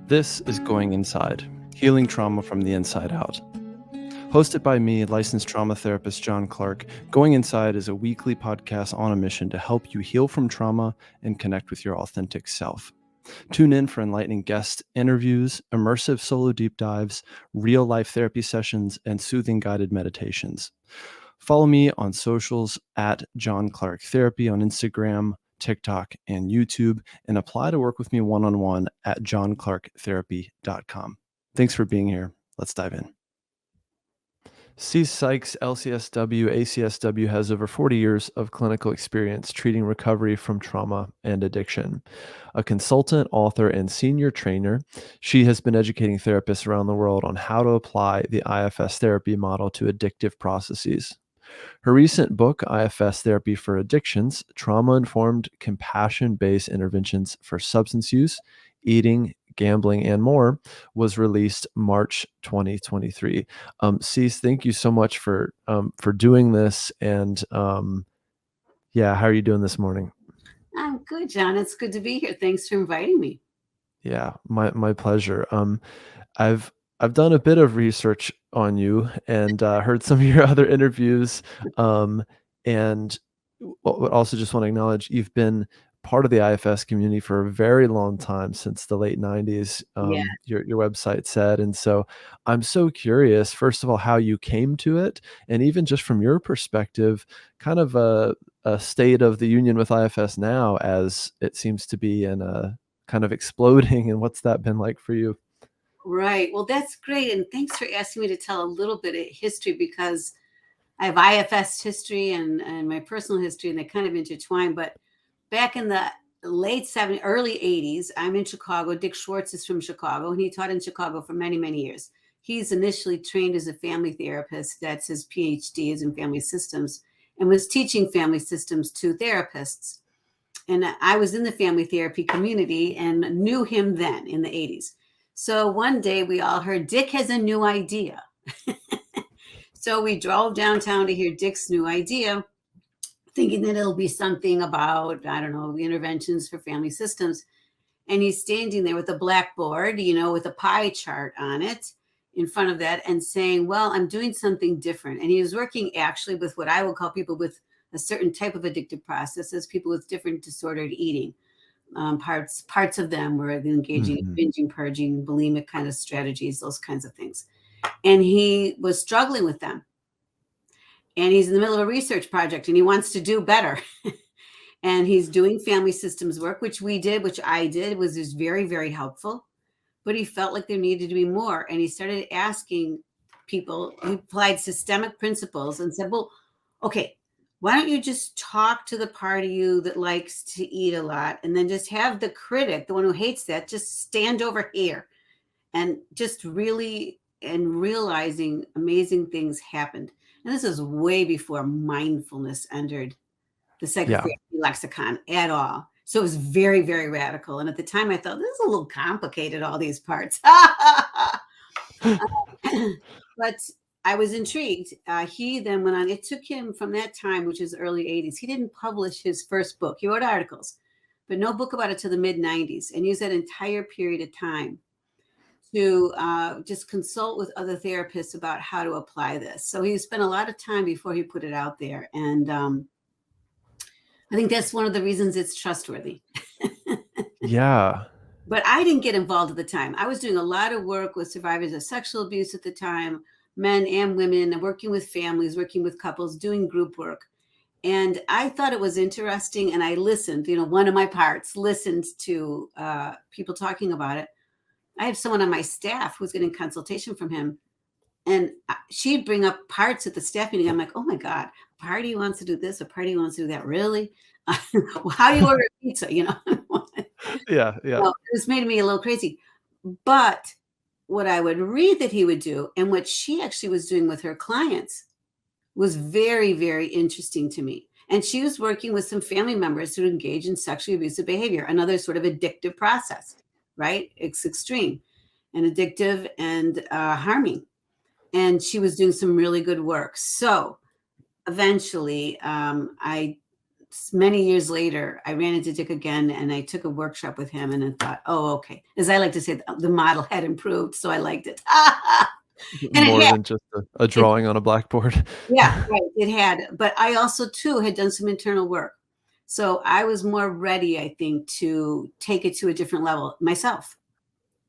This is Going Inside, Healing Trauma from the Inside Out. Hosted by me, licensed trauma therapist John Clarke, Going Inside is a weekly podcast on a mission to help you heal from trauma and connect with your authentic self. Tune in for enlightening guest interviews, immersive solo deep dives, real-life therapy sessions, and soothing guided meditations. Follow me on socials at John Clarke Therapy on Instagram, TikTok, and YouTube, and apply to work with me one-on-one at johnclarketherapy.com. Thanks for being here. Let's dive in. Cece Sykes, LCSW, ACSW, has over 40 years of clinical experience treating recovery from trauma and addiction. A consultant, author, and senior trainer, she has been educating therapists around the world on how to apply the IFS therapy model to addictive processes. Her recent book, IFS Therapy for Addictions, Trauma-Informed Compassion-Based Interventions for Substance Use, Eating, Gambling, and More, was released March 2023. Cece, thank you so much for doing this. And how are you doing this morning? I'm good, John. It's good to be here. Thanks for inviting me. Yeah, my pleasure. I've done a bit of research on you and heard some of your other interviews, and also just want to acknowledge you've been part of the IFS community for a very long time, since the late 90s, Yeah. your website said. And so I'm so curious, first of all, how you came to it, and even just from your perspective, kind of a state of the union with IFS now, as it seems to be in a kind of exploding, and what's that been like for you? Right. Well, that's great. And thanks for asking me to tell a little bit of history, because I have IFS history and my personal history, and they kind of intertwine. But back in the late 70s, early 80s, I'm in Chicago. Dick Schwartz is from Chicago, and he taught in Chicago for many, many years. He's initially trained as a family therapist. That's his PhD, is in family systems, and was teaching family systems to therapists. And I was in the family therapy community and knew him then in the 80s. So one day we all heard Dick has a new idea. So we drove downtown to hear Dick's new idea, thinking that it'll be something about, I don't know, interventions for family systems. And he's standing there with a blackboard, with a pie chart on it in front of that, and saying, well, I'm doing something different. And he was working actually with what I would call people with a certain type of addictive processes, people with different disordered eating. Parts of them were engaging in binging, purging, bulimic kind of strategies, those kinds of things. And he was struggling with them. And he's in the middle of a research project, and he wants to do better. And he's doing family systems work, which I did, was just very, very helpful. But he felt like there needed to be more. And he started asking people, he applied systemic principles and said, well, okay, why don't you just talk to the part of you that likes to eat a lot, and then just have the critic, the one who hates that, just stand over here. And just really, and realizing amazing things happened. And this is way before mindfulness entered the psychotherapy lexicon at all. So it was very, very radical. And at the time I thought, this is a little complicated, all these parts. But I was intrigued. He then went on. It took him from that time, which is early 80s. He didn't publish his first book. He wrote articles, but no book about it till the mid 90s, and used that entire period of time to just consult with other therapists about how to apply this. So he spent a lot of time before he put it out there. And I think that's one of the reasons it's trustworthy. Yeah. But I didn't get involved at the time. I was doing a lot of work with survivors of sexual abuse at the time, men and women, and working with families, working with couples, doing group work. And I thought it was interesting. And I listened, one of my parts, listened to people talking about it. I have someone on my staff who's getting consultation from him. And she'd bring up parts at the staff meeting. I'm like, oh my God, a party wants to do this, a party wants to do that. Really? Well, how do you order a pizza? Yeah. Well, this made me a little crazy. But what I would read that he would do, and what she actually was doing with her clients, was very, very interesting to me. And she was working with some family members who engage in sexually abusive behavior, another sort of addictive process, right? It's extreme and addictive and harming. And she was doing some really good work. So eventually I many years later, I ran into Dick again, and I took a workshop with him, and I thought, oh, okay. As I like to say, the model had improved, so I liked it. And it More had. than just a drawing on a blackboard. Yeah, right, it had, but I also too had done some internal work. So I was more ready, I think, to take it to a different level myself.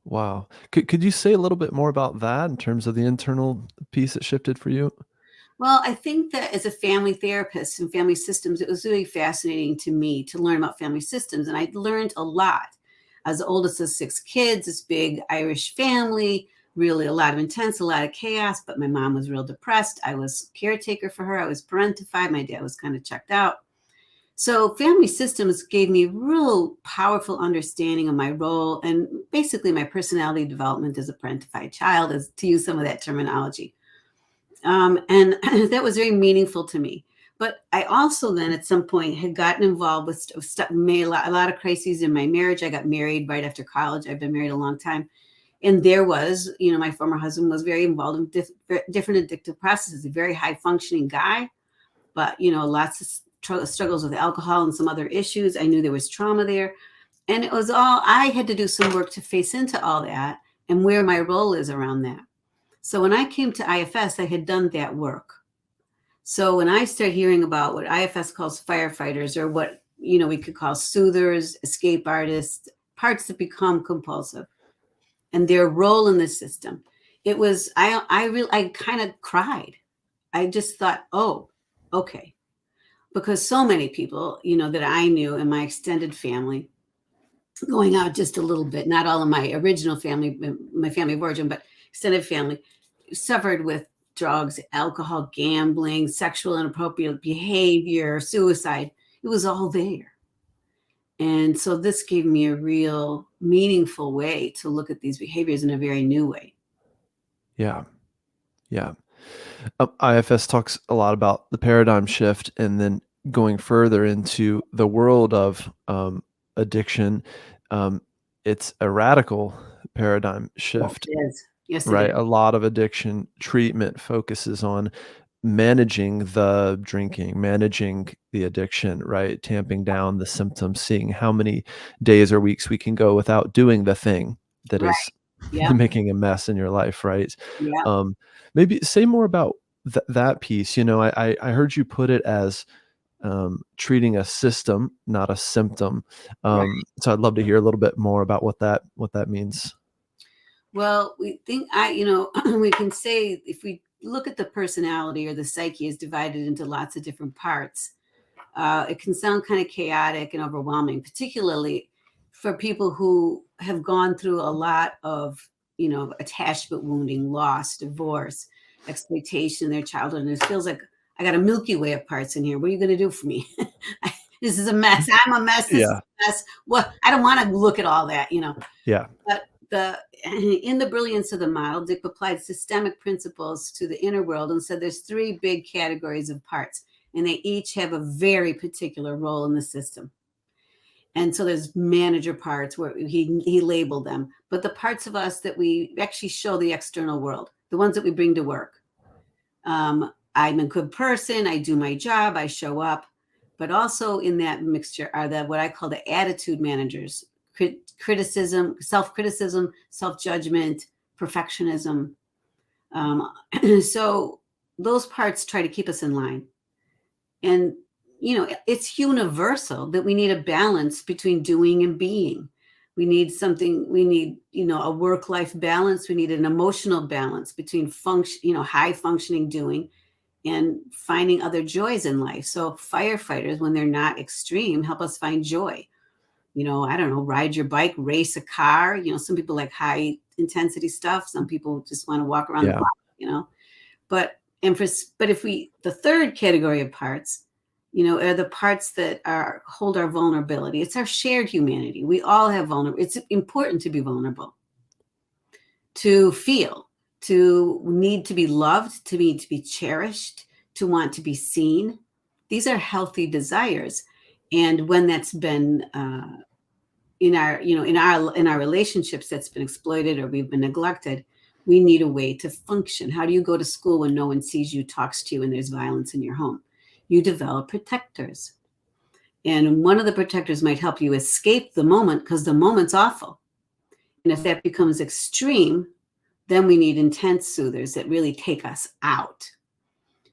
Wow. Could you say a little bit more about that in terms of the internal piece that shifted for you? Well, I think that as a family therapist and family systems, it was really fascinating to me to learn about family systems. And I learned a lot. I was the oldest of 6 kids, this big Irish family, really a lot of intense, a lot of chaos. But my mom was real depressed. I was caretaker for her. I was parentified. My dad was kind of checked out. So family systems gave me real powerful understanding of my role and basically my personality development as a parentified child, as to use some of that terminology. And that was very meaningful to me. But I also then at some point had gotten involved with stuff, made a lot of crises in my marriage. I got married right after college. I've been married a long time. And there was, my former husband was very involved in different addictive processes, a very high functioning guy, but, lots of struggles with alcohol and some other issues. I knew there was trauma there. And it was all, I had to do some work to face into all that and where my role is around that. So when I came to IFS, I had done that work. So when I start hearing about what IFS calls firefighters, or what we could call soothers, escape artists, parts that become compulsive, and their role in the system, it was I kind of cried. I just thought, oh, okay, because so many people that I knew in my extended family, going out just a little bit, not all of my original family, my family of origin, but extended family, suffered with drugs, alcohol, gambling, sexual inappropriate behavior, suicide. It was all there. And so this gave me a real meaningful way to look at these behaviors in a very new way. Yeah. Yeah. IFS talks a lot about the paradigm shift, and then going further into the world of addiction. Um, it's a radical paradigm Yes, shift, it is. Yes, it right? is. A lot of addiction treatment focuses on managing the drinking, managing the addiction, right? Tamping down the symptoms, seeing how many days or weeks we can go without doing the thing that Right. is Yeah. making a mess in your life, right? Yeah. Um, Maybe say more about that piece. I heard you put it as treating a system, not a symptom. Right. So I'd love to hear a little bit more about what that means. Well, we think we can say if we look at the personality or the psyche is divided into lots of different parts, it can sound kind of chaotic and overwhelming, particularly for people who have gone through a lot of, attachment wounding, loss, divorce, exploitation in their childhood. And it feels like I got a Milky Way of parts in here. What are you going to do for me? This is a mess. I'm a mess. This is Yeah. a mess. Well, I don't want to look at all that, Yeah. But in the brilliance of the model, Dick applied systemic principles to the inner world and said there's 3 big categories of parts, and they each have a very particular role in the system. And so there's manager parts where he labeled them, but the parts of us that we actually show the external world, the ones that we bring to work. I'm a good person. I do my job. I show up. But also in that mixture are what I call the attitude managers: criticism, self-criticism, self-judgment, perfectionism. So those parts try to keep us in line. And, it's universal that we need a balance between doing and being. We need, a work-life balance. We need an emotional balance between high functioning doing and finding other joys in life. So firefighters, when they're not extreme, help us find joy. I don't know, ride your bike, race a car. Some people like high intensity stuff. Some people just want to walk around the Yeah. block. But the third category of parts, are the parts that hold our vulnerability. It's our shared humanity. We all have vulnerable. It's important to be vulnerable, to feel, to need to be loved, to need to be cherished, to want to be seen. These are healthy desires. And when that's been in our relationships, that's been exploited or we've been neglected, we need a way to function. How do you go to school when no one sees you, talks to you, and there's violence in your home? You develop protectors. And one of the protectors might help you escape the moment because the moment's awful. And if that becomes extreme, then we need intense soothers that really take us out.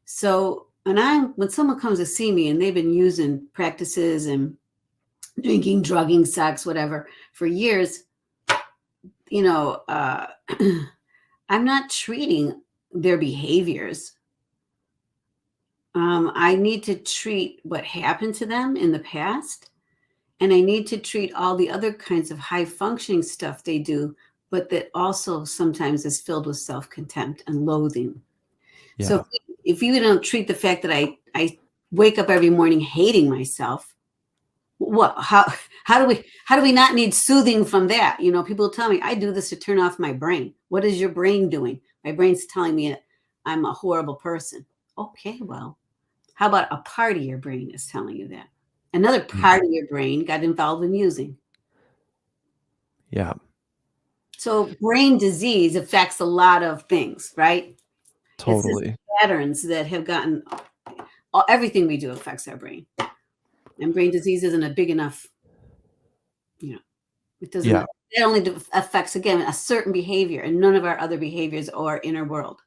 So when someone comes to see me and they've been using practices and drinking, drugging, sex, whatever, for years, I'm not treating their behaviors. I need to treat what happened to them in the past, and I need to treat all the other kinds of high functioning stuff they do, but that also sometimes is filled with self contempt and loathing. So Yeah. if you don't treat the fact that I wake up every morning hating myself, what how do we not need soothing from that? People tell me I do this to turn off my brain. What is your brain doing? My brain's telling me I'm a horrible person. Okay, well, how about a part of your brain is telling you that? Another Mm. part of your brain got involved in using. Yeah. So brain disease affects a lot of things, right? It's just Totally. patterns that have gotten everything we do affects our brain. And brain disease isn't a big enough, it doesn't, Yeah. it only affects, again, a certain behavior and none of our other behaviors or inner world.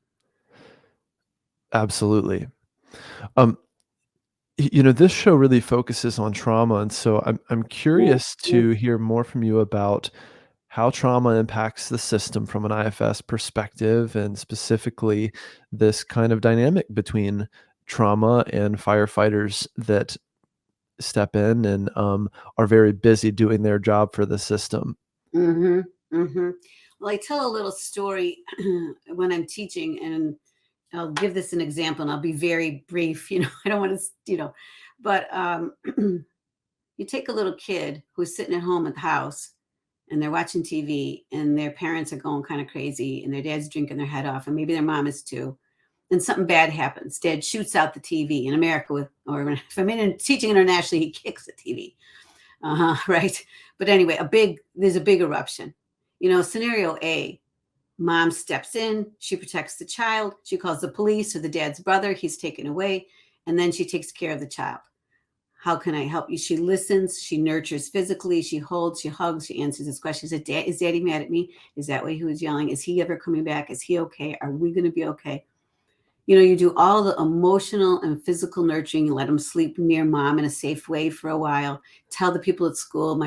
Absolutely. Um, this show really focuses on trauma, and so I'm curious Yeah. to hear more from you about how trauma impacts the system from an IFS perspective, and specifically this kind of dynamic between trauma and firefighters that step in and are very busy doing their job for the system. Mm-hmm. Mm-hmm. Well, I tell a little story when I'm teaching, and I'll give this an example, and I'll be very brief. I don't want to, but you take a little kid who's sitting at home at the house, and they're watching TV, and their parents are going kind of crazy, and their dad's drinking their head off, and maybe their mom is too. And something bad happens. Dad shoots out the TV in America or if I'm teaching internationally, he kicks the TV. Right. But anyway, there's a big eruption. Scenario A, mom steps in, she protects the child, she calls the police or the dad's brother, he's taken away, and then she takes care of the child. How can I help you? She listens, she nurtures physically, she holds, she hugs, she answers his questions. Is daddy mad at me? Is that why he was yelling? Is he ever coming back? Is he okay? Are we going to be okay? You do all the emotional and physical nurturing. You let them sleep near mom in a safe way for a while. Tell the people at school,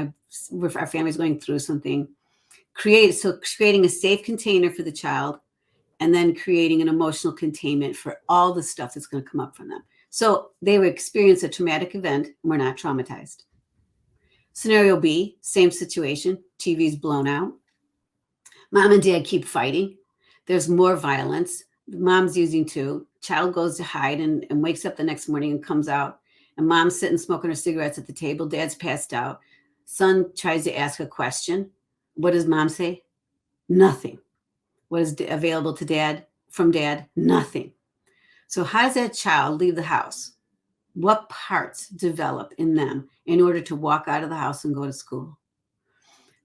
our family's going through something. Creating a safe container for the child, and then creating an emotional containment for all the stuff that's going to come up from them. So they would experience a traumatic event and we're not traumatized. Scenario B, same situation. TV's blown out. Mom and dad keep fighting. There's more violence. Mom's using too. Child goes to hide and wakes up the next morning and comes out. And mom's sitting smoking her cigarettes at the table. Dad's passed out. Son tries to ask a question. What does mom say? Nothing. What is available to dad from dad? Nothing. So how does that child leave the house? What parts develop in them in order to walk out of the house and go to school?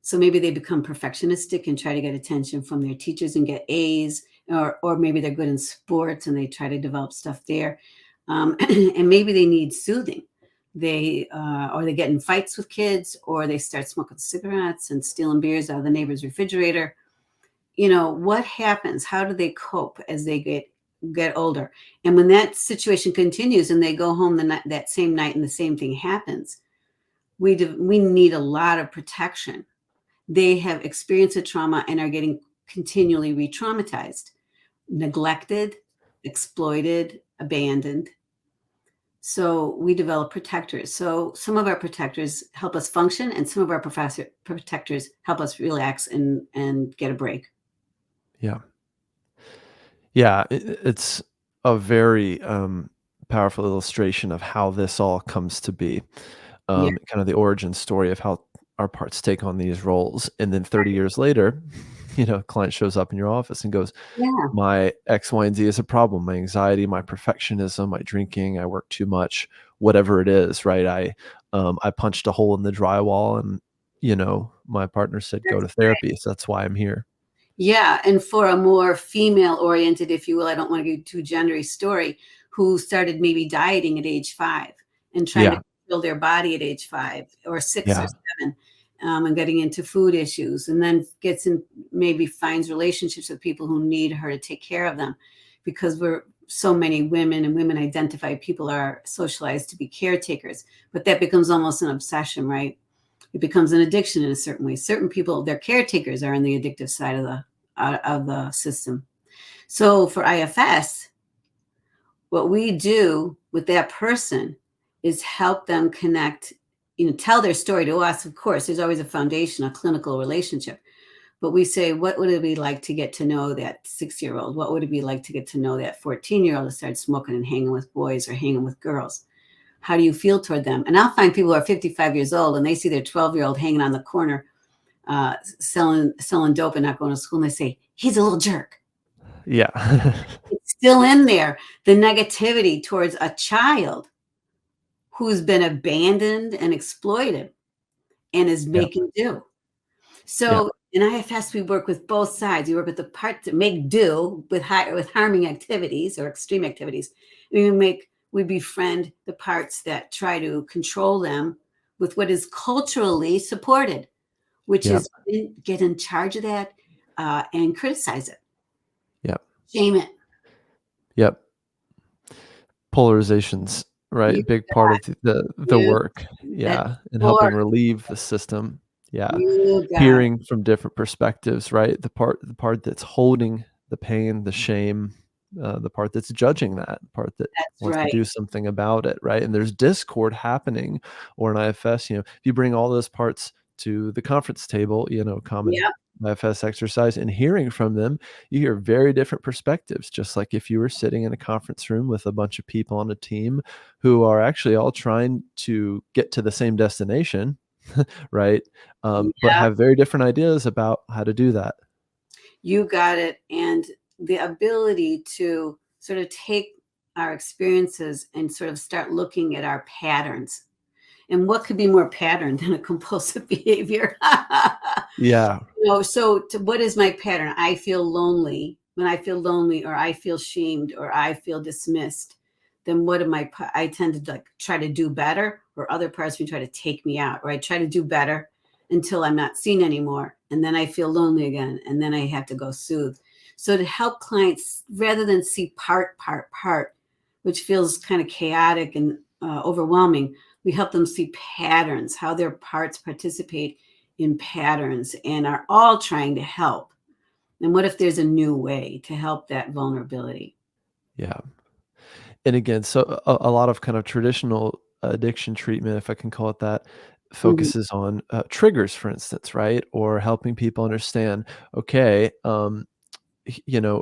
So maybe they become perfectionistic and try to get attention from their teachers and get A's, or maybe they're good in sports and they try to develop stuff there. And maybe they need soothing. Or they get in fights with kids, or they start smoking cigarettes and stealing beers out of the neighbor's refrigerator. What happens? How do they cope as they get older? And when that situation continues and they go home that same night and the same thing happens, we need a lot of protection. They have experienced a trauma and are getting continually re-traumatized, neglected, exploited, abandoned. So we develop protectors. So some of our protectors help us function, and some of our protectors help us relax and get a break. Yeah. Yeah, it's a very powerful illustration of how this all comes to be. Yeah. Kind of the origin story of how our parts take on these roles, and then 30 years later, a client shows up in your office and goes, Yeah. "My X, Y, and Z is a problem. My anxiety, my perfectionism, my drinking, I work too much, whatever it is." Right? I punched a hole in the drywall, and my partner said, "Go That's to therapy." So that's why I'm here. Yeah, and for a more female-oriented, if you will, I don't want to get too gendery story, who started maybe dieting at age 5 and trying to Yeah. kill their body at age 5 or 6 or Yeah. 7, and getting into food issues, and then gets in, maybe finds relationships with people who need her to take care of them, because we're so many women and women identified people are socialized to be caretakers, but that becomes almost an obsession, right? It becomes an addiction in a certain way. Certain people, their caretakers, are on the addictive side of the system. So for IFS, what we do with that person is help them connect, tell their story to us. Of course, there's always a foundation, a clinical relationship. But we say, what would it be like to get to know that 6-year-old? What would it be like to get to know that 14-year-old who started smoking and hanging with boys or hanging with girls? How do you feel toward them? And I'll find people who are 55 years old and they see their 12-year-old hanging on the corner, selling dope and not going to school. And they say, he's a little jerk. Yeah. It's still in there. The negativity towards a child who's been abandoned and exploited and is Yeah. making do. Yeah. So in IFS, we work with both sides. We work with the part that make do with harming activities or extreme activities. We befriend the parts that try to control them with what is culturally supported, which Yeah. is get in charge of that, and criticize it, Yeah. shame it. Yep. Polarizations, You right? Big part of the you work. that Yeah, and or helping relieve the system. Yeah. you got it. Hearing from different perspectives, right? The part that's holding the pain, the shame, the part that's judging that, the part that That's wants to right. do something about it, right? And there's discord happening, or in IFS, if you bring all those parts to the conference table, common Yep. IFS exercise, and hearing from them, you hear very different perspectives, just like if you were sitting in a conference room with a bunch of people on a team who are actually all trying to get to the same destination, right? But Yeah. have very different ideas about how to do that. You got it. And the ability to sort of take our experiences and sort of start looking at our patterns. And what could be more pattern than a compulsive behavior? Yeah. So what is my pattern? I feel lonely. When I feel lonely, or I feel shamed, or I feel dismissed, then what am I tend to like try to do better, or other parts of me try to take me out, or I try to do better until I'm not seen anymore. And then I feel lonely again. And then I have to go soothe. So to help clients, rather than see part, which feels kind of chaotic and overwhelming, we help them see patterns, how their parts participate in patterns and are all trying to help. And what if there's a new way to help that vulnerability? Yeah. And again, so a lot of kind of traditional addiction treatment, if I can call it that, Mhm. focuses on triggers, for instance, right? Or helping people understand, okay,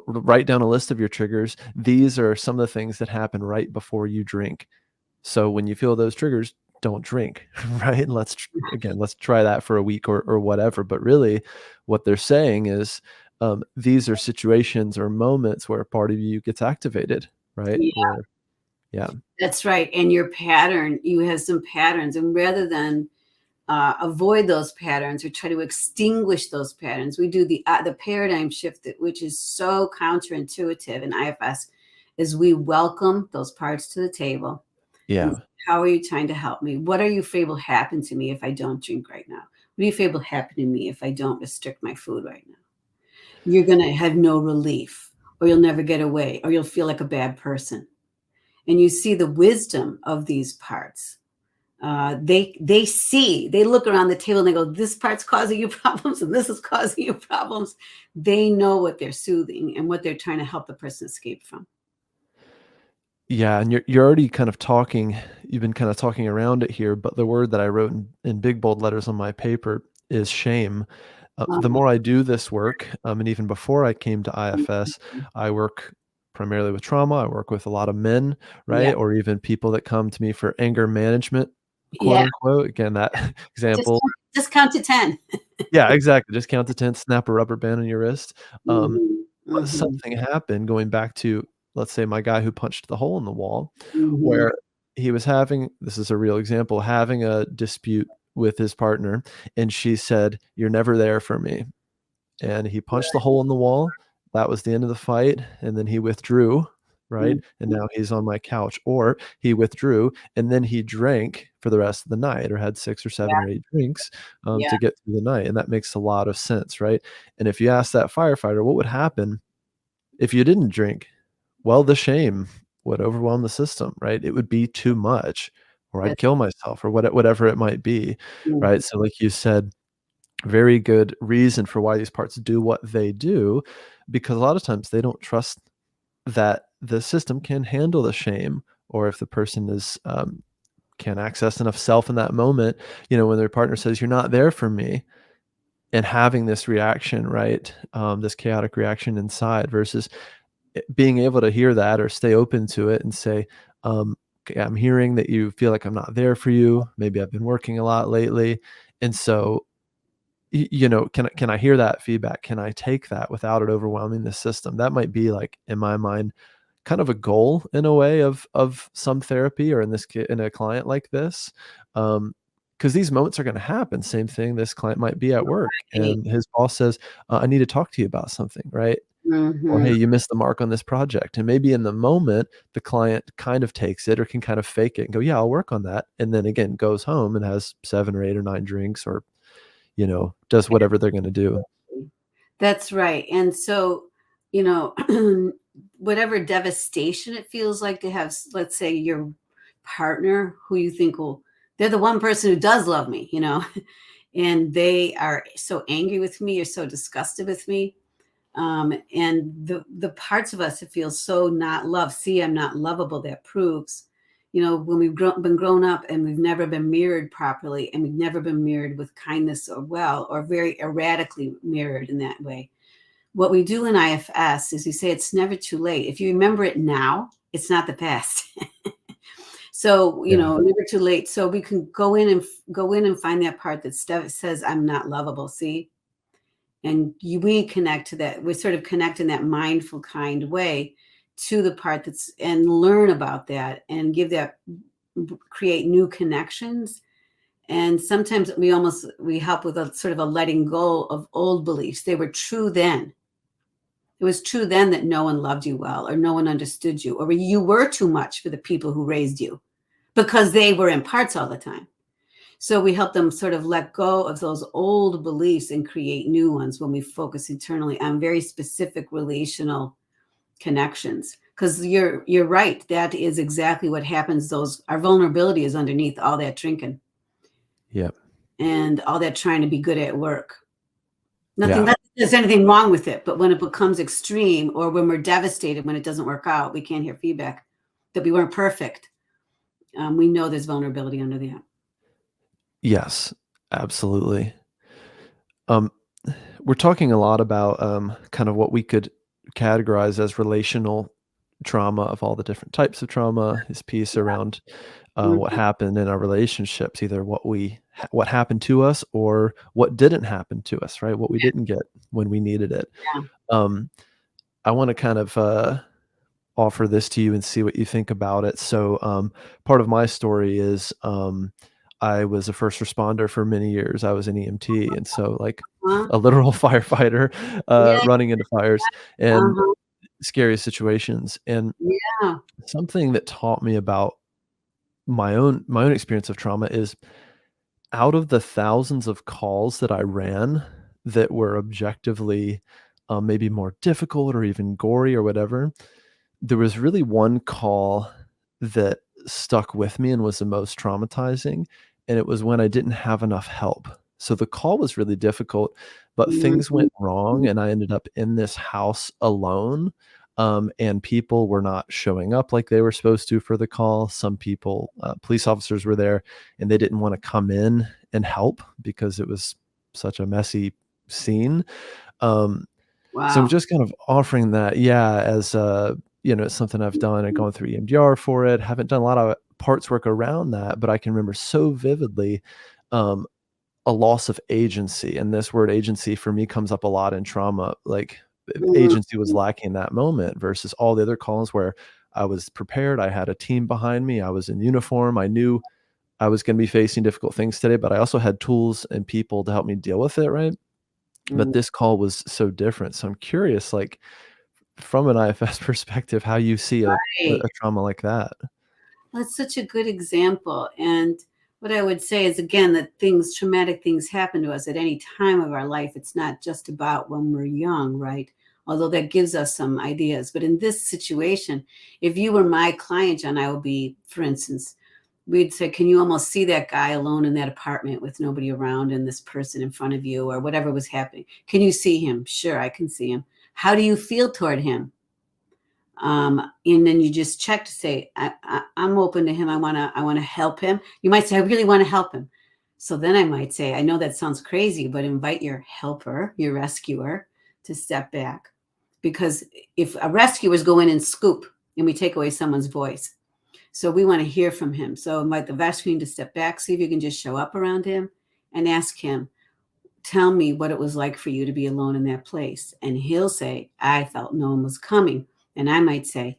write down a list of your triggers. These are some of the things that happen right before you drink. So when you feel those triggers, don't drink, right? Let's try that for a week or whatever. But really, what they're saying is, these are situations or moments where a part of you gets activated, right? Yeah, Where, yeah, that's right. And your pattern, you have some patterns. And rather than avoid those patterns or try to extinguish those patterns, we do the paradigm shift, which is so counterintuitive in IFS, is we welcome those parts to the table. And yeah, how are you trying to help me? What are you afraid will happen to me if I don't drink right now? What are you afraid will happen to me if I don't restrict my food right now? You're going to have no relief, or you'll never get away, or you'll feel like a bad person. And you see the wisdom of these parts. They look around the table and they go, this part's causing you problems and this is causing you problems. They know what they're soothing and what they're trying to help the person escape from. yeah. And you're already kind of talking. You've been kind of talking around it here, but the word that I wrote in big bold letters on my paper is shame. The Um, more I do this work, and even before I came to IFS, mhm. I work primarily with trauma. I work with a lot of men, Yeah. right? Or even people that come to me for anger management, quote Yeah. unquote. Again, that Just, example. just count to 10. Yeah, exactly. Just count to 10, snap a rubber band on your wrist. Um, Mhm, mhm, Something happened going back to, let's say, my guy who punched the hole in the wall, mhm. where he was having, this is a real example, having a dispute with his partner, and she said, "You're never there for me." And he punched the hole in the wall. That was the end of the fight, and then he withdrew, right? Mm, And now he's on my couch. Or he withdrew and then he drank for the rest of the night or had 6 or 7 or 8 drinks, yeah, to get through the night, and that makes a lot of sense, right? And if you ask that firefighter, what would happen if you didn't drink? Well, the shame would overwhelm the system, right? It would be too much, or I'd that's kill myself or whatever it might be, mm, right? So like you said, very good reason for why these parts do what they do, because a lot of times they don't trust that the system can handle the shame, or if the person is can access enough self in that moment, when their partner says, "You're not there for me," and having this reaction, right? This chaotic reaction inside versus being able to hear that or stay open to it and say, "Okay, I'm hearing that you feel like I'm not there for you. Maybe I've been working a lot lately. And so can I hear that feedback? Can I take that without it overwhelming the system?" That might be like, in my mind, kind of a goal in a way of some therapy, or in a client like this. Because these moments are gonna happen. Same thing, this client might be at work right. and his boss says, "I need to talk to you about something," right? Or, Mhm. "Hey, you missed the mark on this project." And maybe in the moment, the client kind of takes it or can kind of fake it and go, "Yeah, I'll work on that." And then again, goes home and has 7 or 8 or 9 drinks, or does whatever they're gonna do. That's right. And so, you know, whatever devastation it feels like to have, let's say, your partner who you think will, they're the one person who does love me, and they are so angry with me or so disgusted with me. And the parts of us that feel so not loved, see, I'm not lovable, that proves, when been grown up and we've never been mirrored properly, and we've never been mirrored with kindness or well, or very erratically mirrored in that way. What we do in IFS is we say it's never too late. If you remember it now, it's not the past. So, Yeah. never too late. So we can go in and find that part that says I'm not lovable. See, and we connect to that. We sort of connect in that mindful kind way to the part that's, and learn about that and give that, create new connections. And sometimes we help with a sort of a letting go of old beliefs. They were true then. It was true then that no one loved you well, or no one understood you, or you were too much for the people who raised you because they were in parts all the time. So we help them sort of let go of those old beliefs and create new ones when we focus internally on very specific relational connections. Because you're right, that is exactly what happens. Those, our vulnerability is underneath all that drinking Yeah. and all that trying to be good at work. Nothing Yeah. that there's anything wrong with it, but when it becomes extreme, or when we're devastated when it doesn't work out, we can't hear feedback that we weren't perfect. We know there's vulnerability under that. Yes, absolutely. Um, we're talking a lot about, kind of what we could categorize as relational trauma, of all the different types of trauma, this piece around, what Mhm. happened in our relationships, either what happened to us or what didn't happen to us, right? What we didn't get when we needed it. Yeah. Um, I wanna kind of, offer this to you and see what you think about it. So, part of my story is, I was a first responder for many years. I was an EMT, and so like Uh-huh. a literal firefighter, Yeah. running into fires and Uh-huh. scary situations. And Yeah. something that taught me about my own experience of trauma is, out of the thousands of calls that I ran that were objectively, maybe more difficult or even gory or whatever, there was really one call that stuck with me and was the most traumatizing, and it was when I didn't have enough help. So the call was really difficult, but things Mhm. went wrong, and I ended up in this house alone, and people were not showing up like they were supposed to for the call. Some people, police officers were there, and they didn't wanna come in and help because it was such a messy scene. Um, so Wow. just kind of offering that, yeah, as, it's something I've done and gone through EMDR for it. Haven't done a lot of parts work around that, but I can remember so vividly, um, a loss of agency, and this word agency for me comes up a lot in trauma. Like, Mhm. agency was lacking in that moment versus all the other calls where I was prepared, I had a team behind me, I was in uniform, I knew I was gonna be facing difficult things today, but I also had tools and people to help me deal with it, right? But Mm. this call was so different. So I'm curious, like, from an IFS perspective, how you see Right. a trauma like that. That's such a good example. And what I would say is, again, that traumatic things happen to us at any time of our life. It's not just about when we're young, right? Although that gives us some ideas. But in this situation, if you were my client, John, I would be, for instance, we'd say, can you almost see that guy alone in that apartment with nobody around and this person in front of you or whatever was happening? Can you see him? Sure, I can see him. How do you feel toward him? And then you just check to say, I'm open to him. I want to help him. You might say, I really want to help him. So then I might say, I know that sounds crazy, but invite your helper, your rescuer, to step back. Because if a rescuers go in and scoop and we take away someone's voice, so we want to hear from him. So invite the rescuer to step back, see if you can just show up around him and ask him, tell me what it was like for you to be alone in that place. And he'll say, I felt no one was coming. And I might say,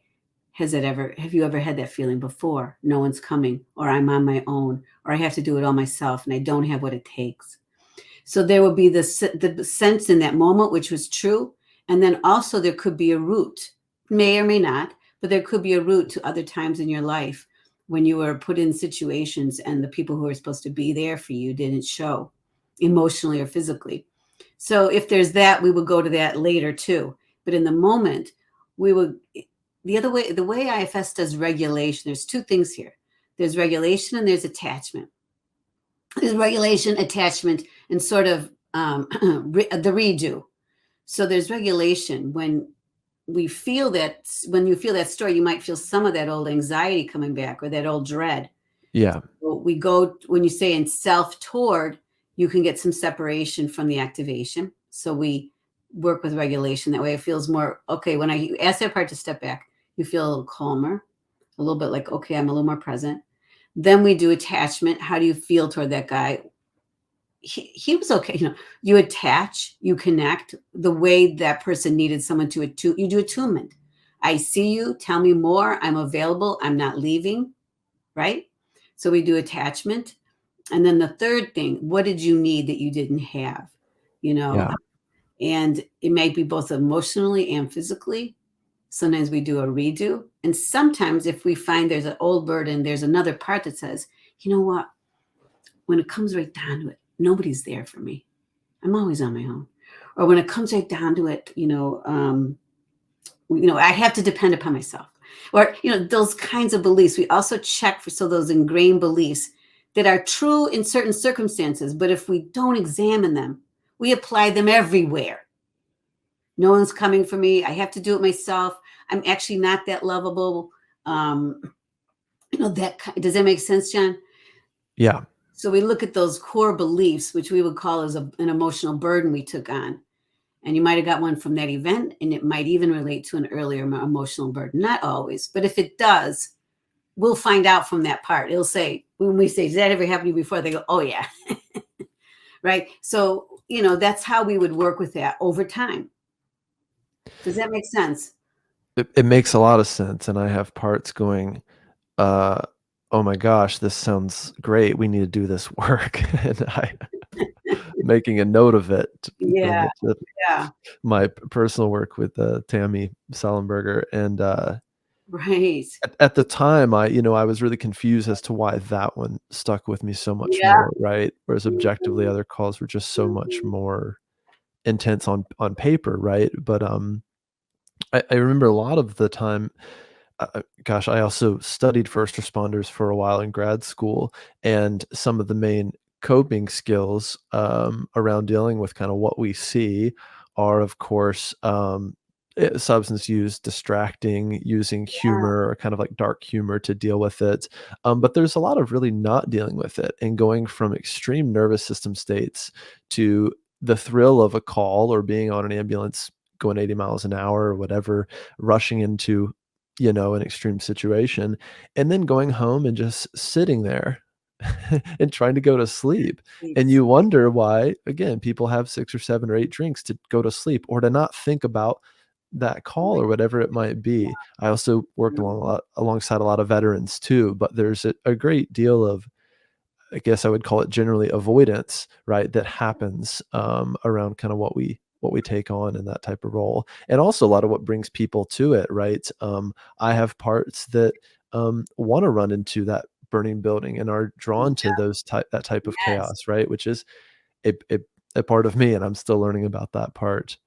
have you ever had that feeling before? No one's coming, or I'm on my own, or I have to do it all myself and I don't have what it takes. So there will be the sense in that moment, which was true. And then also there could be a root, may or may not, but there could be a root to other times in your life when you were put in situations and the people who were supposed to be there for you didn't show emotionally or physically. So if there's that, we would go to that later too. But in the moment, we would the way IFS does regulation, there's two things here. There's regulation and there's attachment. There's regulation, attachment, and sort of the redo. So there's regulation when you feel that story, you might feel some of that old anxiety coming back or that old dread. Yeah. We go when you say in self toward, you can get some separation from the activation. So we work with regulation that way. It feels more okay when I ask that part to step back. You feel a little calmer, a little bit like okay, I'm a little more present. Then we do attachment. How do you feel toward that guy? He was okay. You attach, you connect the way that person needed someone to attune. You do attunement. I see you. Tell me more. I'm available. I'm not leaving. Right. So we do attachment. And then the third thing, what did you need that you didn't have? You know, Yeah. and it might be both emotionally and physically. Sometimes we do a redo. And sometimes if we find there's an old burden, there's another part that says, you know what? When it comes right down to it, nobody's there for me. I'm always on my own. Or when it comes right down to it, I have to depend upon myself. Or, those kinds of beliefs. We also check for those ingrained beliefs that are true in certain circumstances, but if we don't examine them, we apply them everywhere. No one's coming for me. I have to do it myself. I'm actually not that lovable. Does that make sense, John? Yeah. So we look at those core beliefs, which we would call as an emotional burden we took on. And you might have got one from that event, and it might even relate to an earlier emotional burden. Not always, but if it does, we'll find out from that part. It'll say, when we say, did that ever happen to you before? They go, oh, yeah. Right. So, that's how we would work with that over time. Does that make sense? It makes a lot of sense, and I have parts going, uh, "Oh my gosh, this sounds great. We need to do this work." And I making a note of it, bring Yeah. it to Yeah. my personal work with, Tammy Sallenberger, and, Right. at the time, I was really confused as to why that one stuck with me so much Yeah. more, right? Whereas objectively, other calls were just so much Mhm. more intense on paper, right? But, I remember a lot of the time gosh, I also studied first responders for a while in grad school, and some of the main coping skills, around dealing with kinda what we see are, of course, substance use, distracting, using humor or kind of like dark humor to deal with it, but there's a lot of really not dealing with it and going from extreme nervous system states to the thrill of a call or being on an ambulance going 80 miles an hour or whatever, rushing into an extreme situation, and then going home and just sitting there and trying to go to sleep. And Please. you wonder why, again, people have 6 or 7 or 8 drinks to go to sleep or to not think about that call or whatever it might be. I also worked alongside a lot of veterans too, but there's a great deal of, I guess I would call it generally avoidance, right, that happens, around kinda what we we take on in that type of role, and also a lot of what brings people to it, right? I have parts that want to run into that burning building and are drawn to that type of Yes. chaos, right? Which is a, a, a part of me, and I'm still learning about that part.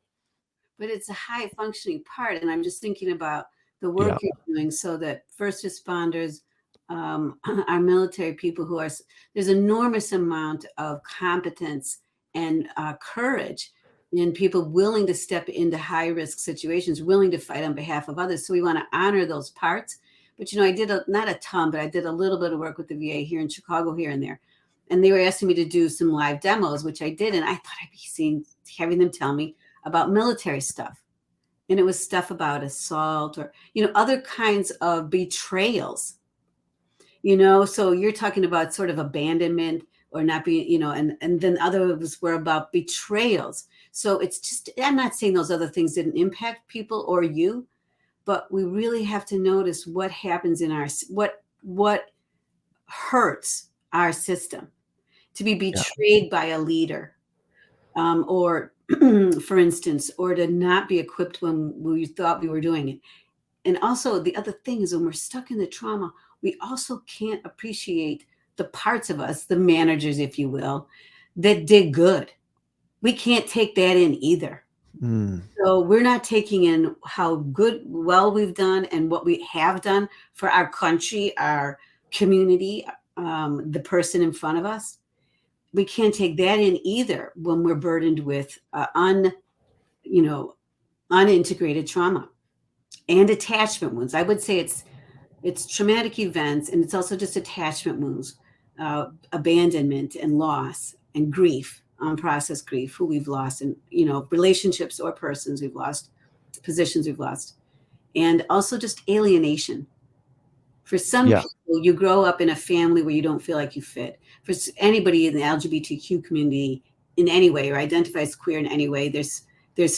But it's a high functioning part. And I'm just thinking about the Yeah, work you're doing so that first responders, our military people there's enormous amount of competence and courage in people willing to step into high risk situations, willing to fight on behalf of others. So we want to honor those parts. But, I did not a ton, but I did a little bit of work with the VA here in Chicago, here and there. And they were asking me to do some live demos, which I did. And I thought I'd be having them tell me about military stuff. And it was stuff about assault or, other kinds of betrayals, so you're talking about sort of abandonment or not being, and then others were about betrayals. So it's just, I'm not saying those other things didn't impact people or you, but we really have to notice what happens in what hurts our system. To be yeah, betrayed by a leader, or for instance, or to not be equipped when we thought we were doing it. And also, the other thing is when we're stuck in the trauma, we also can't appreciate the parts of us, the managers, if you will, that did good. We can't take that in either. mm, So we're not taking in how well we've done and what we have done for our country, our community, the person in front of us. We can't take that in either when we're burdened with unintegrated trauma and attachment wounds. I would say it's traumatic events, and it's also just attachment wounds, abandonment and loss and grief, unprocessed grief, who we've lost, and relationships or persons we've lost, positions we've lost, and also just alienation. For some yeah, people, you grow up in a family where you don't feel like you fit. For anybody in the LGBTQ community in any way, or identifies queer in any way, there's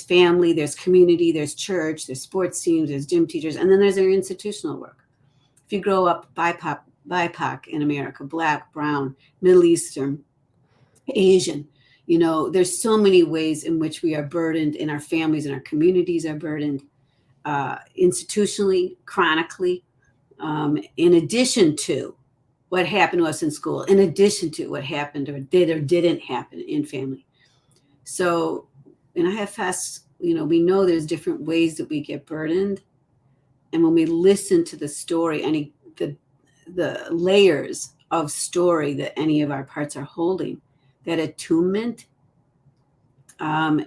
family, there's community, there's church, there's sports teams, there's gym teachers, and then there's their institutional work. If you grow up BIPOC in America, Black, Brown, Middle Eastern, Asian, there's so many ways in which we are burdened, and our families and our communities are burdened, institutionally, chronically, in addition to what happened to us in school, in addition to what happened or didn't happen in family. So in IFS, we know there's different ways that we get burdened. And when we listen to the story, the layers of story that any of our parts are holding, that attunement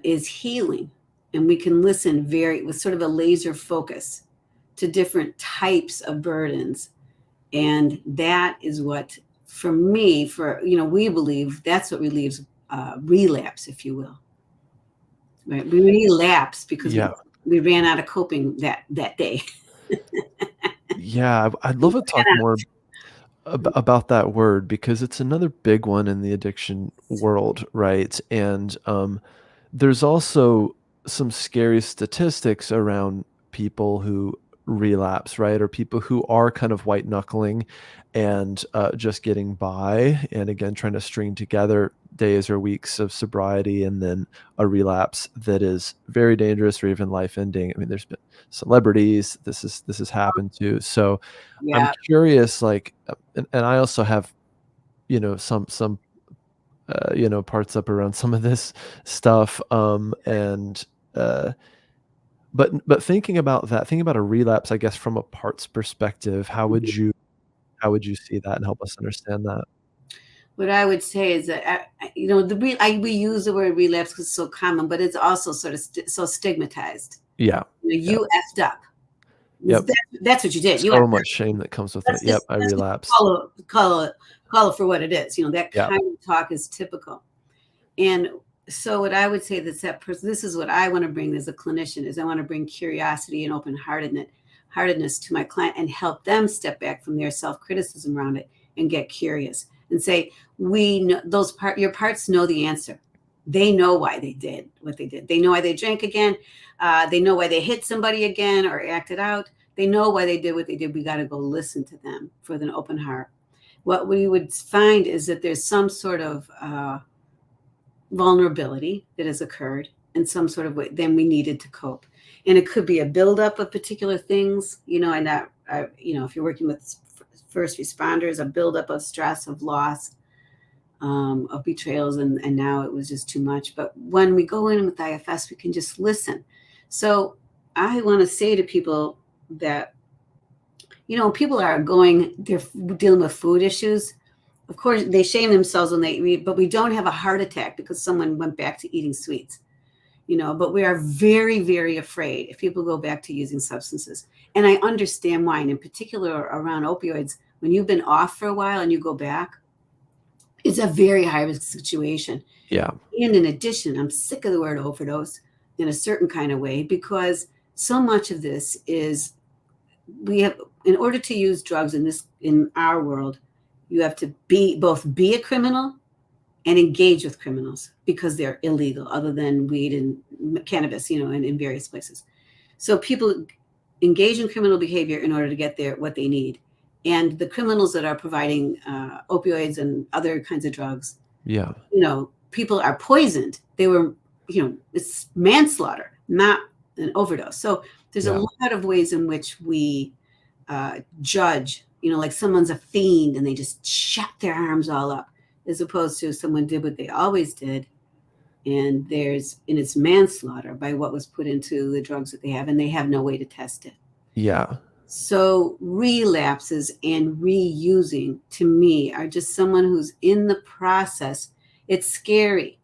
is healing. And we can listen with sort of a laser focus to different types of burdens. And that is what, for me, we believe that's what relieves relapse, if you will. Right? We relapse because yeah, we ran out of coping that day. yeah. I'd love to talk more about that word because it's another big one in the addiction world, right? And there's also some scary statistics around people who relapse, right? Or people who are kind of white knuckling and just getting by. And again, trying to string together days or weeks of sobriety and then a relapse that is very dangerous or even life ending. I mean, there's been celebrities this has happened to. So I'm Yeah. curious, like, and I also have, some parts up around some of this stuff. And but thinking about a relapse, I guess, from a parts perspective, how would you see that and help us understand that? What I would say is that, we use the word relapse because it's so common, but it's also sort of so stigmatized. Yeah. Yeah. You effed up. Yep. That's what you did. You effed So up. much shame that comes with it. Yep. I Let's just relapsed. call it for what it is. That Yeah. kind of talk is typical. And so what I would say that person, this is what I want to bring as a clinician, is I want to bring curiosity and heartedness to my client and help them step back from their self-criticism around it and get curious and say, we know your parts know the answer. They know why they did what they did. They know why they drank again. They know why they hit somebody again or acted out. They know why they did what they did. We got to go listen to them with an open heart. What we would find is that there's some sort of vulnerability that has occurred. in some sort of way than we needed to cope. And it could be a buildup of particular things, and that, if you're working with first responders, a buildup of stress, of loss, of betrayals, and now it was just too much. But when we go in with IFS, we can just listen. So I want to say to people that, people they're dealing with food issues. Of course, they shame themselves when they eat, but we don't have a heart attack because someone went back to eating sweets, but we are very, very afraid if people go back to using substances. And I understand why. And in particular, around opioids, when you've been off for a while and you go back, it's a very high risk situation. Yeah. And in addition, I'm sick of the word overdose in a certain kind of way, because so much of this is, in order to use drugs in our world, you have to both be a criminal and engage with criminals because they're illegal, other than weed and cannabis, in various places. So people engage in criminal behavior in order to get what they need. And the criminals that are providing opioids and other kinds of drugs, Yeah. People are poisoned. They were, it's manslaughter, not an overdose. So there's a lot of ways in which we judge, like someone's a fiend and they just shut their arms all up, as opposed to someone did what they always did. And it's manslaughter by what was put into the drugs that they have, and they have no way to test it. Yeah. So relapses and reusing, to me, are just someone who's in the process. It's scary,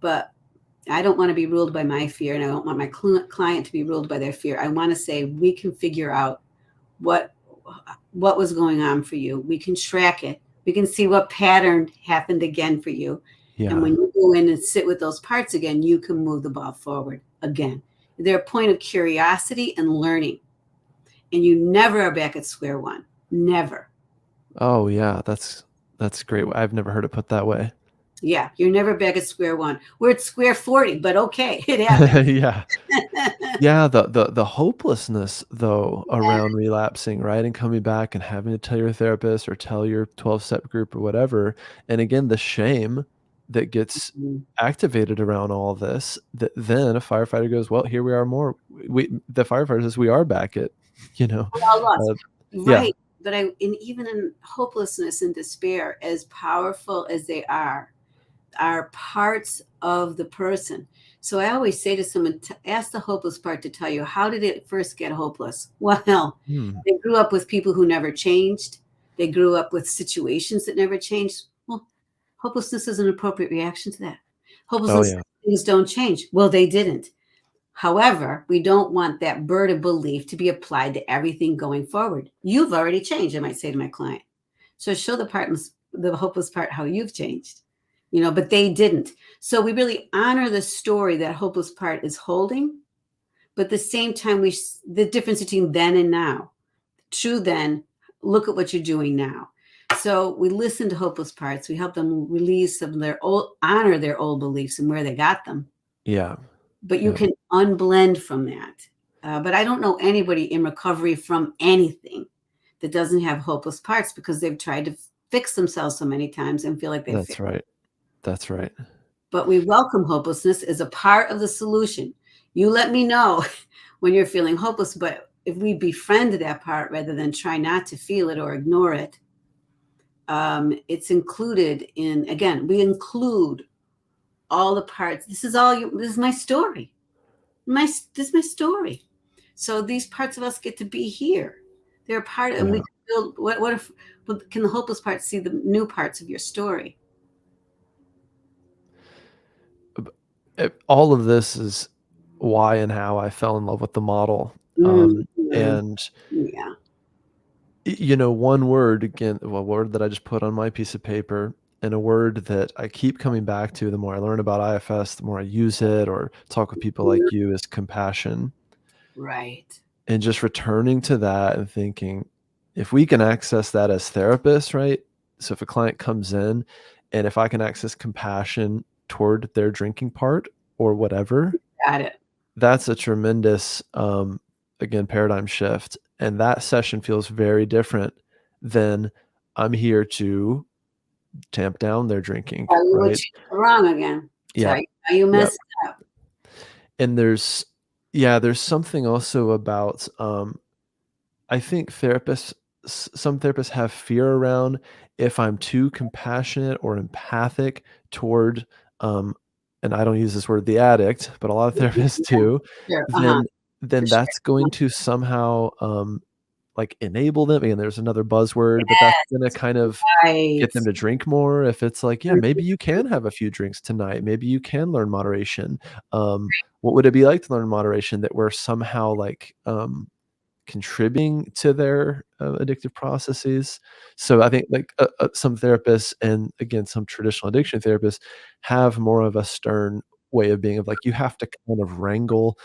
but I don't want to be ruled by my fear, and I don't want my client to be ruled by their fear. I want to say we can figure out what was going on for you. We can track it. We can see what pattern happened again for you. Yeah. And when you go in and sit with those parts again, you can move the ball forward again. They're a point of curiosity and learning. And you never are back at square one. Never. Oh yeah, that's great. I've never heard it put that way. Yeah, you're never back at square one. We're at square 40, but okay, it happens. Yeah. Yeah, the hopelessness though around relapsing, right? And coming back and having to tell your therapist or tell your 12-step group or whatever. And again, the shame that gets activated around all this, that then a firefighter goes, well, here we are more. The firefighter says we are back at, right. But even in hopelessness and despair, as powerful as they are parts of the person. So I always say to someone, ask the hopeless part to tell you, how did it first get hopeless? Well, they grew up with people who never changed. They grew up with situations that never changed. Well, hopelessness is an appropriate reaction to that. Hopelessness, things don't change. Well, they didn't. However, we don't want that bird of belief to be applied to everything going forward. You've already changed, I might say to my client. So show the hopeless part how you've changed. But they didn't. So we really honor the story that hopeless part is holding, but at the same time, the difference between then and now. True then, look at what you're doing now. So we listen to hopeless parts. We help them release some of honor their old beliefs and where they got them. Yeah. But you can unblend from that. But I don't know anybody in recovery from anything that doesn't have hopeless parts, because they've tried to fix themselves so many times and feel like they've That's right. That's right. But we welcome hopelessness as a part of the solution. You let me know when you're feeling hopeless, but if we befriend that part rather than try not to feel it or ignore it, it's included in, again, we include all the parts. This is my story. This is my story. So these parts of us get to be here. They're a part of, and we can build, what if, can the hopeless parts see the new parts of your story? All of this is why and how I fell in love with the model. And one word, again, a word that I just put on my piece of paper, and a word that I keep coming back to the more I learn about IFS, the more I use it or talk with people like you, is compassion. Right. And just returning to that and thinking, if we can access that as therapists, right? So if a client comes in and if I can access compassion toward their drinking part or whatever, got it. That's a tremendous, again, paradigm shift. And that session feels very different than I'm here to tamp down their drinking. Tell you right? what you're wrong again. Yeah. Tell you how you messed up. And there's something also about, I think some therapists have fear around if I'm too compassionate or empathic toward, um, and I don't use this word, the addict, but a lot of therapists do, Sure. then For then sure. that's going to somehow, like, enable them, and there's another buzzword, but that's Yes, gonna kind of right. get them to drink more if it's like, "Yeah, maybe you can have a few drinks tonight. Maybe you can learn moderation." What would it be like to learn moderation that we're somehow, like, contributing to their, addictive processes? So I think, like, some therapists and, again, some traditional addiction therapists have more of a stern way of being of, like, you have to kind of wrangle,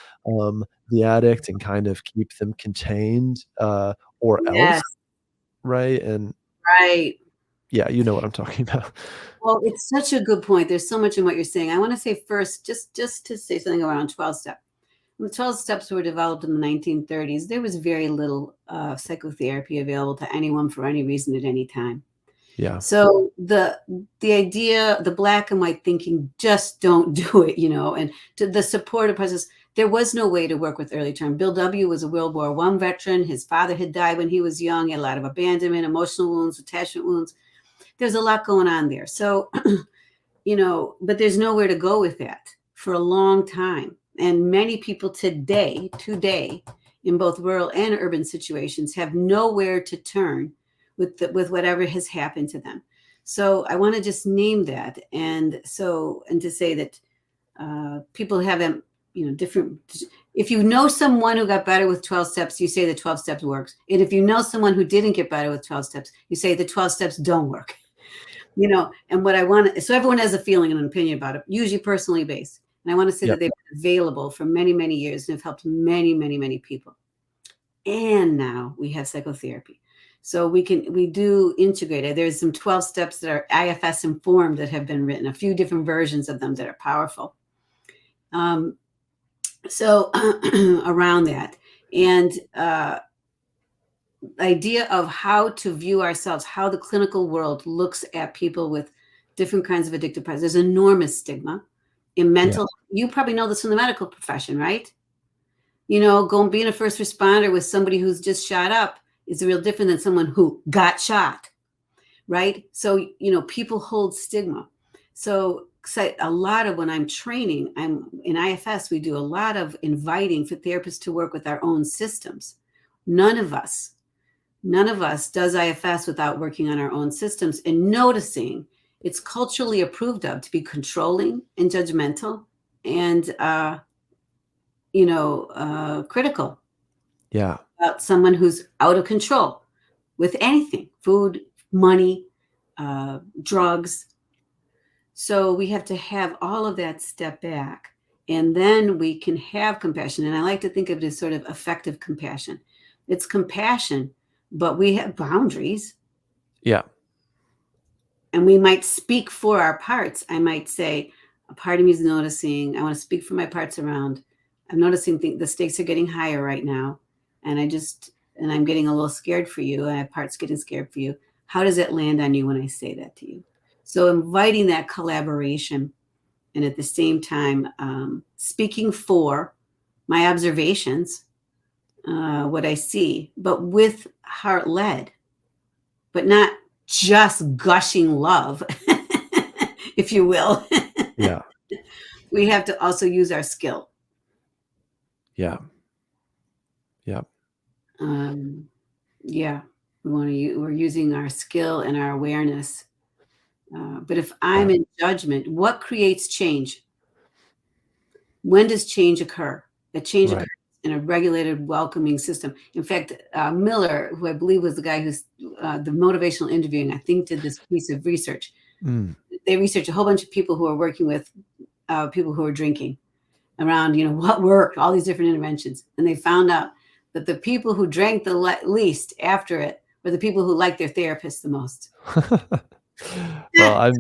the addict and kind of keep them contained, or else, Yes, right? And right. yeah, you know what I'm talking about. Well, it's such a good point. There's so much in what you're saying. I wanna say first, just to say something around 12 step. When the 12 steps were developed in the 1930s, there was very little, psychotherapy available to anyone for any reason at any time. Yeah, So the idea, the black and white thinking, just don't do it, and to the supportive process, there was no way to work with early term. Bill W. was a World War I veteran. His father had died when he was young. He had a lot of abandonment, emotional wounds, attachment wounds. There's a lot going on there. So, but there's nowhere to go with that for a long time. And many people today, in both rural and urban situations, have nowhere to turn with whatever has happened to them. So I want to just name that, and to say that people have them, different. If you know someone who got better with 12 steps, you say the 12 steps works. And if you know someone who didn't get better with 12 steps, you say the 12 steps don't work. And what I want, so everyone has a feeling and an opinion about it, usually personally based. And I want to say yep, that they've been available for many, many years and have helped many, many, many people. And now we have psychotherapy. So we do integrate it. There's some 12 steps that are IFS informed that have been written, a few different versions of them that are powerful. So around that. And idea of how to view ourselves, how the clinical world looks at people with different kinds of addictive problems. There's enormous stigma in yeah, mental. You probably know this from the medical profession, right? Going being a first responder with somebody who's just shot up is real different than someone who got shot, right? So people hold stigma. So a lot of when I'm training, I'm in IFS, we do a lot of inviting for therapists to work with our own systems. None of us None of us does IFS without working on our own systems and noticing it's culturally approved of to be controlling and judgmental and, critical yeah, about someone who's out of control with anything, food, money, drugs. So we have to have all of that step back. And then we can have compassion. And I like to think of it as sort of effective compassion. It's compassion, but we have boundaries. yeah, And we might speak for our parts. I might say, a part of me is noticing, I want to speak for my parts around. I'm noticing the stakes are getting higher right now. And I'm getting a little scared for you. I have parts getting scared for you. How does it land on you when I say that to you? So inviting that collaboration and at the same time speaking for my observations, what I see, but with heart led, but not just gushing love, if you will. yeah, We have to also use our skill. yeah, yeah, Um, yeah, we're using our skill and our awareness. But if yeah, I'm in judgment, what creates change? When does change occur? A change occurs right. in a regulated, welcoming system. In fact, Miller, who I believe was the guy who's the motivational interviewing, I think did this piece of research. Mm. They researched a whole bunch of people who are working with people who are drinking around, what worked, all these different interventions. And they found out that the people who drank the least after it were the people who liked their therapist the most. Well,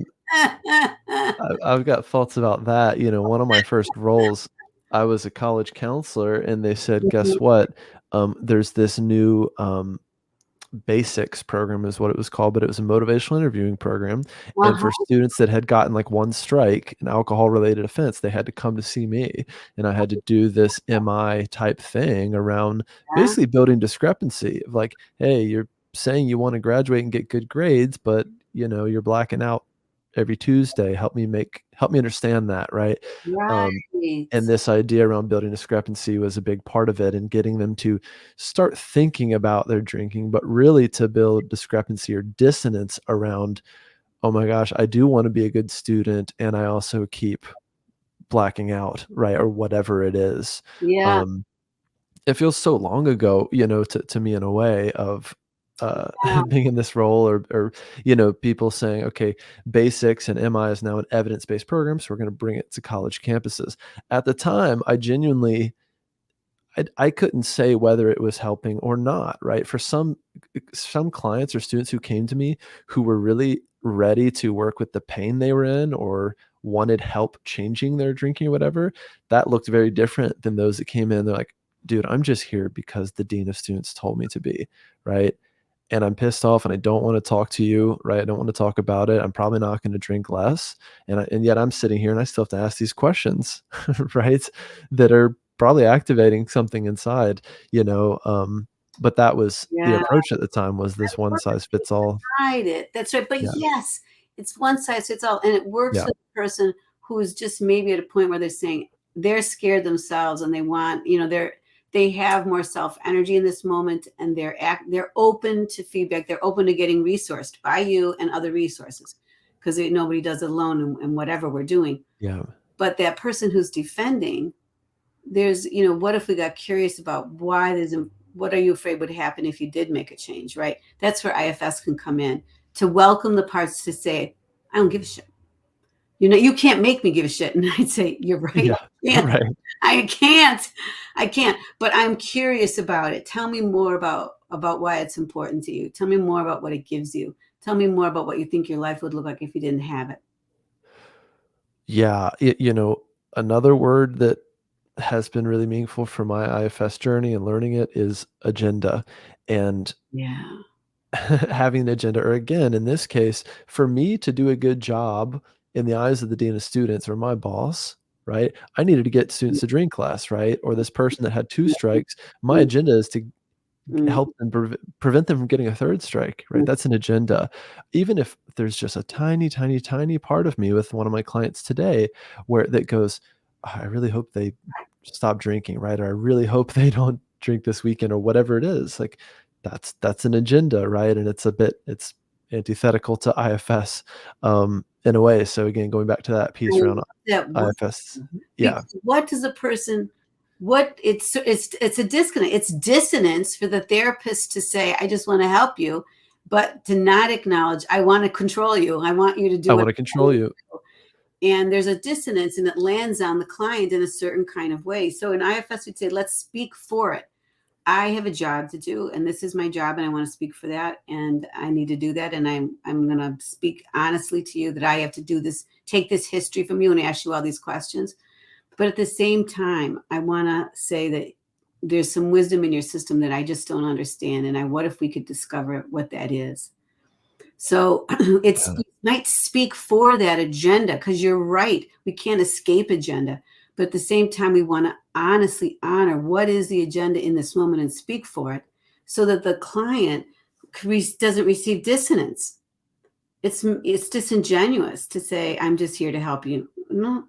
I've got thoughts about that. One of my first roles, I was a college counselor, and they said, "Guess what? There's this new, Basics program is what it was called, but it was a motivational interviewing program, and for Uh-huh. students that had gotten, like, 1 strike, an alcohol-related offense, they had to come to see me, and I had to do this MI type thing around Yeah. basically building discrepancy of, like, "Hey, you're saying you wanna graduate and get good grades, but, you're blacking out every Tuesday. Help me understand that," right? Um, Right. and this idea around building discrepancy was a big part of it, and getting them to start thinking about their drinking, but really to build discrepancy or dissonance around, "Oh my gosh, I do wanna be a good student, and I also keep blacking out," right? Or whatever it is. Yeah. Um, it feels so long ago, to me in a way of, Yeah. being in this role or, people saying, "Okay, basics and MI is now an evidence-based program, so we're gonna bring it to college campuses." At the time, I genuinely I couldn't say whether it was helping or not, right? For some clients or students who came to me who were really ready to work with the pain they were in or wanted help changing their drinking or whatever, that looked very different than those that came in. They're like, "Dude, I'm just here because the dean of students told me to be," right? And I'm pissed off and I don't want to talk to you, right? I don't want to talk about it. I'm probably not going to drink less. And yet I'm sitting here and I still have to ask these questions, right? That are probably activating something inside, you know. But that was the Yeah. approach at the time, was this one size fits all. Hide it. That's right. But Yeah. yes, it's one size fits all. And it works Yeah. for the person who is just maybe at a point where they're saying they're scared themselves and they want, they have more self energy in this moment and they're open to feedback. They're open to getting resourced by you and other resources because nobody does it alone in whatever we're doing. Yeah. But that person who's defending, what if we got curious about why what are you afraid would happen if you did make a change, right? That's where IFS can come in to welcome the parts to say, I don't give a shit. You can't make me give a shit. And I'd say, you're right. Yeah. I can't. Right. I can't. I can't. But I'm curious about it. Tell me more about why it's important to you. Tell me more about what it gives you. Tell me more about what you think your life would look like if you didn't have it. Yeah. Another word that has been really meaningful for my IFS journey and learning it is agenda. And Yeah. having an agenda, or again, in this case, for me to do a good job in the eyes of the dean of students or my boss, right? I needed to get students to drink less, right? Or this person that had 2 strikes, my agenda is to Mm, help them prevent them from getting a 3rd strike, right? mm, That's an agenda. Even if there's just a tiny, tiny, tiny part of me with one of my clients today where that goes, "I really hope they stop drinking," right? Or, "I really hope they don't drink this weekend," or whatever it is. Like, that's an agenda, right? And it's antithetical to IFS, in a way. So again, going back to that I piece around love that one. IFS. Yeah. Because what does a person what it's a disconnect. It's dissonance for the therapist to say, I just want to help you, but to not acknowledge, I want to control you. I want you to I do what wanna I want control you. you to do. And there's a dissonance and it lands on the client in a certain kind of way. So in IFS, we'd say, let's speak for it. I have a job to do, and this is my job, and I want to speak for that, and I need to do that, and I'm going to speak honestly to you that I have to do this, take this history from you, and ask you all these questions. But at the same time, I want to say that there's some wisdom in your system that I just don't understand, and what if we could discover what that is? So it's Yeah. you might speak for that agenda because you're right. We can't escape agenda. But at the same time, we want to honestly honor what is the agenda in this moment and speak for it so that the client doesn't receive dissonance. It's disingenuous to say, I'm just here to help you. No,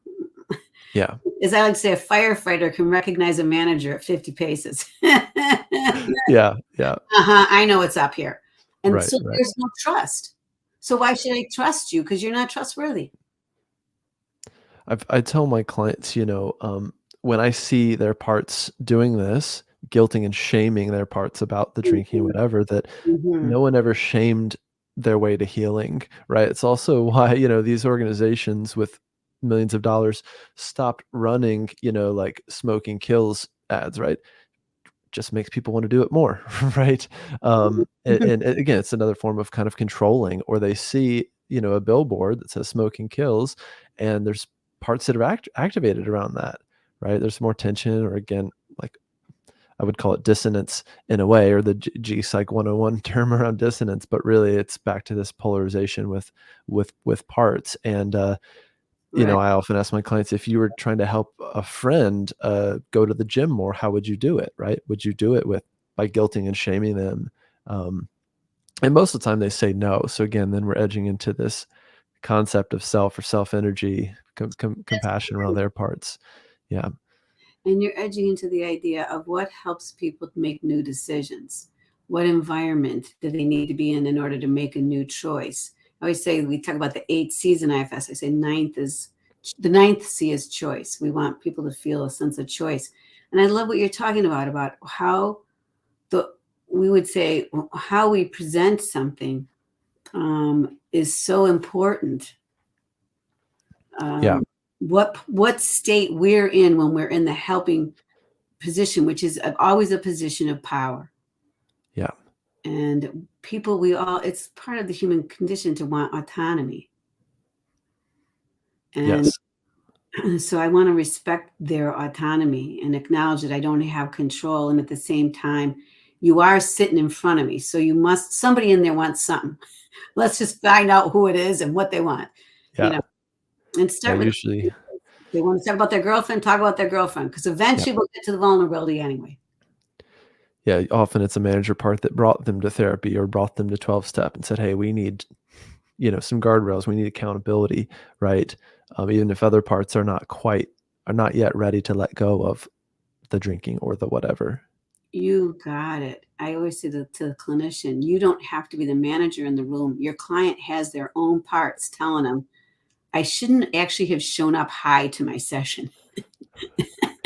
Yeah. as I like to say, a firefighter can recognize a manager at 50 paces. Yeah, yeah. I know what's up here. And Right, so right. there's no trust. So why should I trust you? Because you're not trustworthy. I tell my clients, when I see their parts doing this, guilting and shaming their parts about the drinking, Mhm, whatever, that mhm. no one ever shamed their way to healing, right? It's also why, these organizations with millions of dollars stopped running, like smoking kills ads, right? Just makes people wanna do it more, right? And again, it's another form of kind of controlling, or they see, a billboard that says "smoking kills," and there's parts that are activated around that, right? There's more tension or again, like, I would call it dissonance in a way, or the Psych 101 term around dissonance, but really it's back to this polarization with parts. And Right. I often ask my clients, if you were trying to help a friend go to the gym more, how would you do it, right? Would you do it by guilting and shaming them? Um, and most of the time they say no. So again, then we're edging into this concept of self or self energy, That's compassion around true. their parts. Yeah. And you're edging into the idea of what helps people make new decisions. What environment do they need to be in order to make a new choice? I always say, we talk about the 8 C's in IFS. I say the ninth C is choice. We want people to feel a sense of choice. And I love what you're talking about how the we would say how we present something is so important. Yeah. Um, what state we're in when we're in the helping position, which is always a position of power. Yeah. And people, it's part of the human condition to want autonomy. And Yes. so I want to respect their autonomy and acknowledge that I don't have control. And at the same time, you are sitting in front of me. So somebody in there wants something. Let's just find out who it is and what they want, you Yeah. know, and Yeah. start with, Usually. they want to talk about their girlfriend, talk about their girlfriend, because Yeah. eventually we'll get to the vulnerability anyway. Yeah. Often it's a manager part that brought them to therapy or brought them to 12 step and said, hey, we need, some guardrails. We need accountability, right? Even if other parts are not yet ready to let go of the drinking or the whatever. You got it. I always say to the clinician, you don't have to be the manager in the room. Your client has their own parts telling them, I shouldn't actually have shown up high to my session.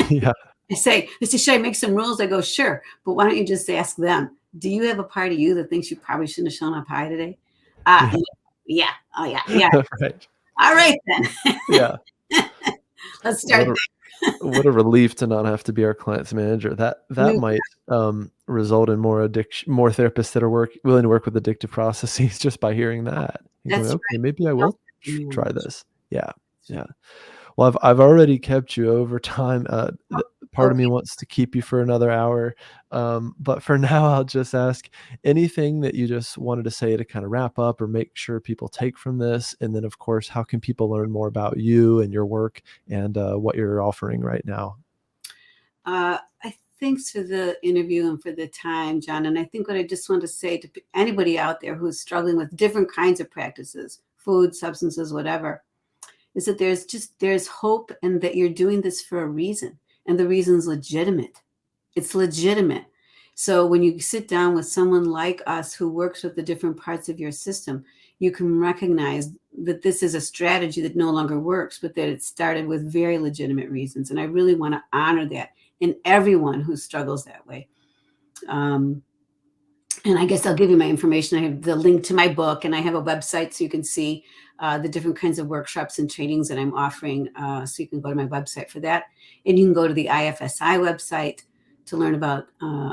Yeah. They say, should I make some rules? I go, sure. But why don't you just ask them, do you have a part of you that thinks you probably shouldn't have shown up high today? Yeah. Yeah. Oh, yeah. Yeah. Right. All right, then. Yeah. Let's start What a there. what a relief to not have to be our client's manager. That You, might result in more therapists that are willing to work with addictive processes just by hearing that and going, that's okay, maybe I right. will Self-esteem try manage. this. Yeah. That's Yeah. right. Well, I've already kept you over time. Part of me Okay. wants to keep you for another hour, but for now, I'll just ask anything that you just wanted to say to kind of wrap up or make sure people take from this, and then, of course, how can people learn more about you and your work and what you're offering right now? Thanks for the interview and for the time, John. And I think what I just want to say to anybody out there who's struggling with different kinds of practices, food, substances, whatever, is that there's hope and that you're doing this for a reason. And the reason's legitimate. It's legitimate. So when you sit down with someone like us who works with the different parts of your system, you can recognize that this is a strategy that no longer works, but that it started with very legitimate reasons. And I really want to honor that in everyone who struggles that way. Um, and I guess I'll give you my information. I have the link to my book, and I have a website so you can see the different kinds of workshops and trainings that I'm offering. So you can go to my website for that. And you can go to the IFSI website to learn about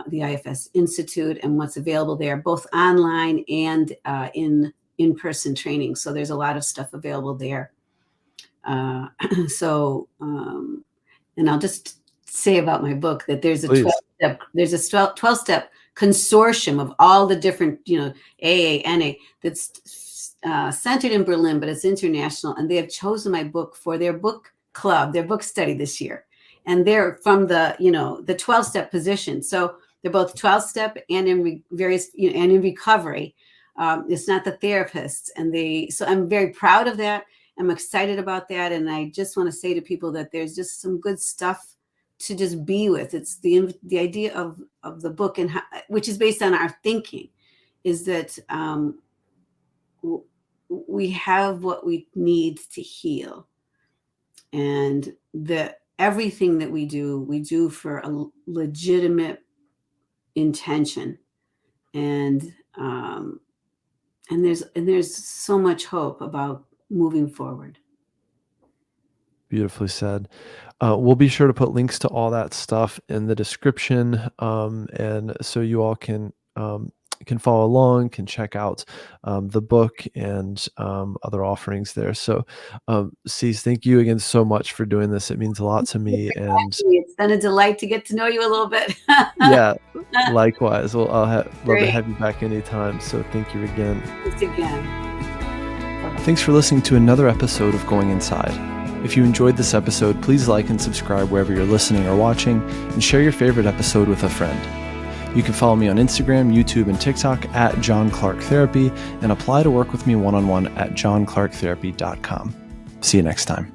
the IFS Institute and what's available there, both online and in-person training. So there's a lot of stuff available there. Uh, so, and I'll just say about my book that Please. there's a 12-step consortium of all the different, AA, NA, that's centered in Berlin, but it's international. And they have chosen my book for their book club, their book study this year. And they're from the 12-step position. So they're both 12-step and in various, and in recovery. It's not the therapists. So I'm very proud of that. I'm excited about that. And I just want to say to people that there's just some good stuff to just be with. It's the idea of the book, and which is based on our thinking, is that we have what we need to heal, and that everything that we do for a legitimate intention, and there's so much hope about moving forward. Beautifully said. We'll be sure to put links to all that stuff in the description, and so you all can can follow along, can check out the book and other offerings there. So, Cece, thank you again so much for doing this. It means a lot to me. And It's been a delight to get to know you a little bit. yeah, likewise. Well, love to Great. have you back anytime. So thank you again. Thanks again. Thanks for listening to another episode of Going Inside. If you enjoyed this episode, please like and subscribe wherever you're listening or watching, and share your favorite episode with a friend. You can follow me on Instagram, YouTube, and TikTok at John Clarke Therapy, and apply to work with me one-on-one at johnclarketherapy.com. See you next time.